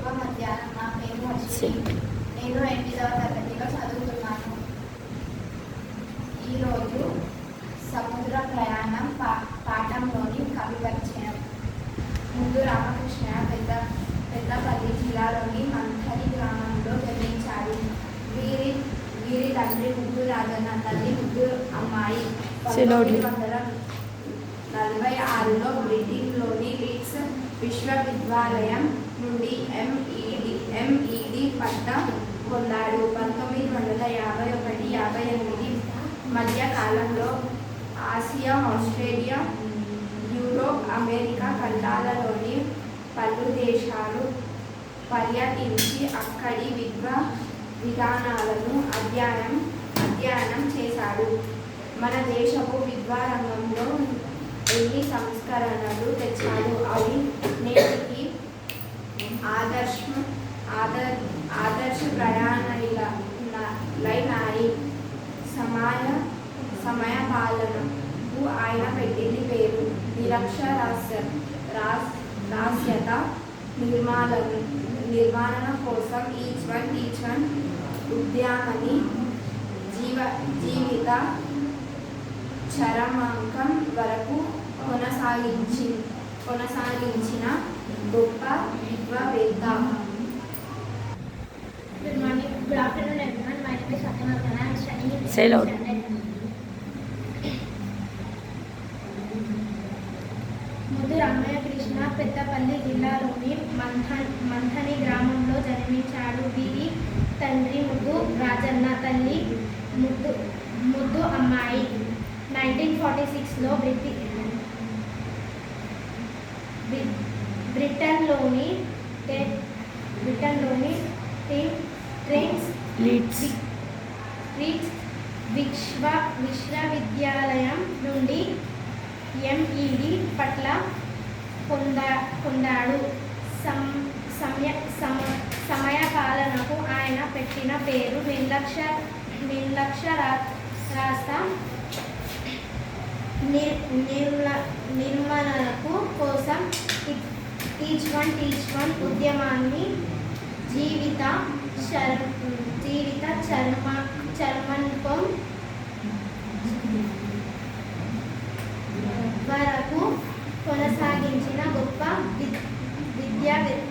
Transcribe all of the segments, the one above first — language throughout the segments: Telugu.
శుభ మధ్యాహ్నం. నా పేరు వర్షిణి. నేను 8వ తరగతిలో చదువుతున్నాను. ఈరోజు సముద్ర ప్రయాణం పాఠంలోని కవి పరిచయం. ముందు రామకృష్ణయ్య పెద్దపల్లి జిల్లాలోని మంథని గ్రామంలో జన్మించాడు. వీరి తండ్రి ముద్దు రాజన్న, తల్లి ముద్దు అమ్మాయి. 1946లో బ్రిటన్లోని లీడ్స్ విశ్వవిద్యాలయం నుండి ఎంఈడి పట్టా పొందాడు. 1951-58 మధ్య కాలంలో ఆసియా, ఆస్ట్రేలియా, యూరోప్, అమెరికా ఖండాలలోని పలు దేశాలు పర్యటించి అక్కడి విధానాలను అధ్యయనం చేశాడు. మన దేశపు విద్యారంగంలో ఎన్ని సంస్కరణలు తెచ్చాడు. అవి నేటికి ఆదర్శప్రాయాలైనాయి. సమయ పాలనకు ఆయన పెట్టింది పేరు. నిరక్షరాస్యత నిర్మాణం కోసం ఈచ్ వన్ ఉద్యమాన్ని జీవిత చరమాంకం వరకు కొనసాగించిన గొప్ప విద్వావేత్త. Good morning, good afternoon everyone. My name is Fatima. I am studying in Say loud. ముద్దు రామకృష్ణ పెద్దపల్లి జిల్లాలోని మంథని గ్రామంలో జన్మించాడు. వీరి తండ్రి ముద్దు రాజన్న, తల్లి ముద్దు అమ్మాయి. 1946లో బ్రిటన్లోని లీడ్స్ విశ్వవిద్యాలయం నుండి ఎంఈడి పట్టా పొందాడు. సమయపాలనకు ఆయన పెట్టిన పేరు నిరక్షరాస్యత నిర్మూలనకు కోసం ఈచ్ వన్ ఉద్యమాన్ని జీవిత చర్మాంకం వరకు కొనసాగించిన గొప్ప విద్యావేత్త.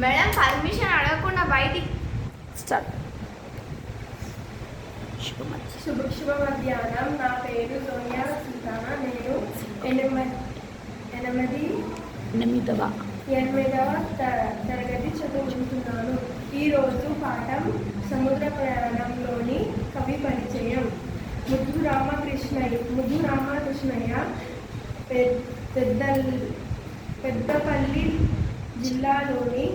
మేడం పర్మిషన్ అడగకుండా బయటికి శుభ మధ్యాహ్నం. నా పేరు సోనియా సుల్తాన. నేను 8వ తరగతి చదువుతున్నాను. ఈరోజు పాఠం సముద్ర ప్రయాణంలోని కవి పరిచయం. ముద్దు రామకృష్ణయ్య పెద్దపల్లి జిల్లాలోని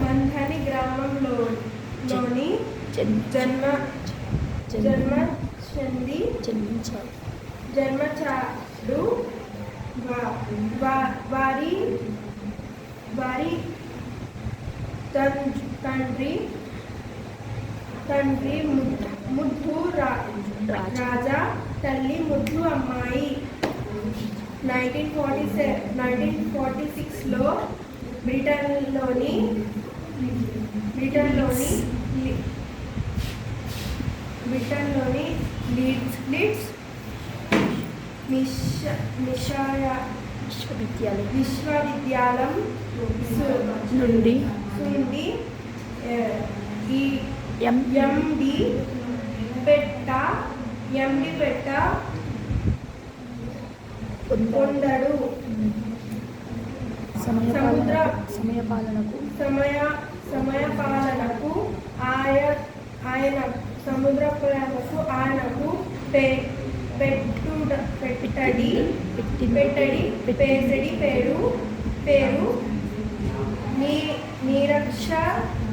మంథని గ్రామంలో మంథని గ్రామంలోని జన్మించాడు. వారి తండ్రి ముద్దు రాజా, తల్లి ముద్దు అమ్మాయి. 1946లో బ్రిటన్లోని లీడ్స్ విశ్వవిద్యాలయం నుండి ఎండి పట్టా పొందాడు. సమయపాలనకు ఆయన సముద్ర ప్రయాణకు ఆయనకు పెట్టడి పేరు నిరక్షయాలు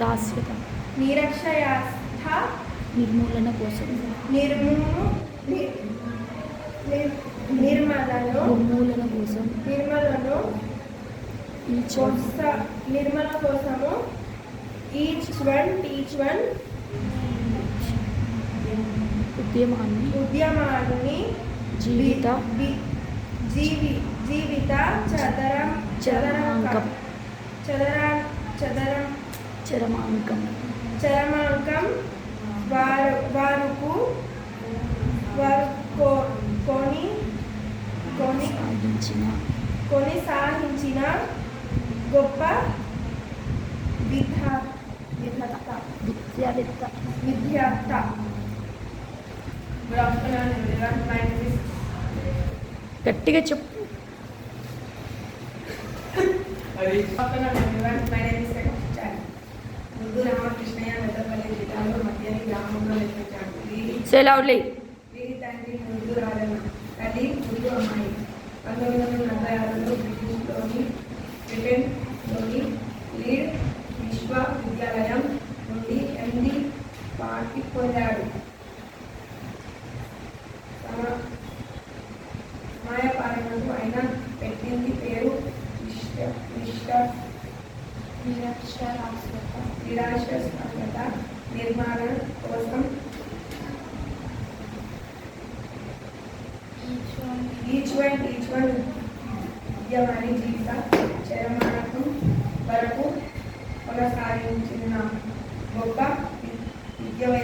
రాస్యత నిరక్షయాస్థ నిర్మూలన కోసం నిర్మూలన కోసం నిర్మల కోసము ఈచ్ వన్ ఉద్యమాన్ని జీవిత చరమాంకం వారు కొనసాగించిన గొప్ప విద్యావేత్త. Good afternoon, everyone. My name is గట్టిగా చెప్పు. ముందు రామకృష్ణయ్య మెదపల్లి జిల్లాలో మధ్యాహ్నం గ్రామంలో నిర్మించాడు. Say loudly. వీరి తండ్రి ముందు రాజన్న, తల్లి ముందు అమ్మాయి. 1946లో బ్రిటన్లోని లీడ్ విశ్వవిద్యాలయం నుండి MD పార్టీ పొందాడు. మాయపాలనకు ఆయన పెట్టింది పేరు నిరాశ్రత నిర్మాణం కోసం ఈచ్ వన్ ఉద్యమాన్ని జీవిత చరమాణకం వరకు కొనసాగించిన గొప్ప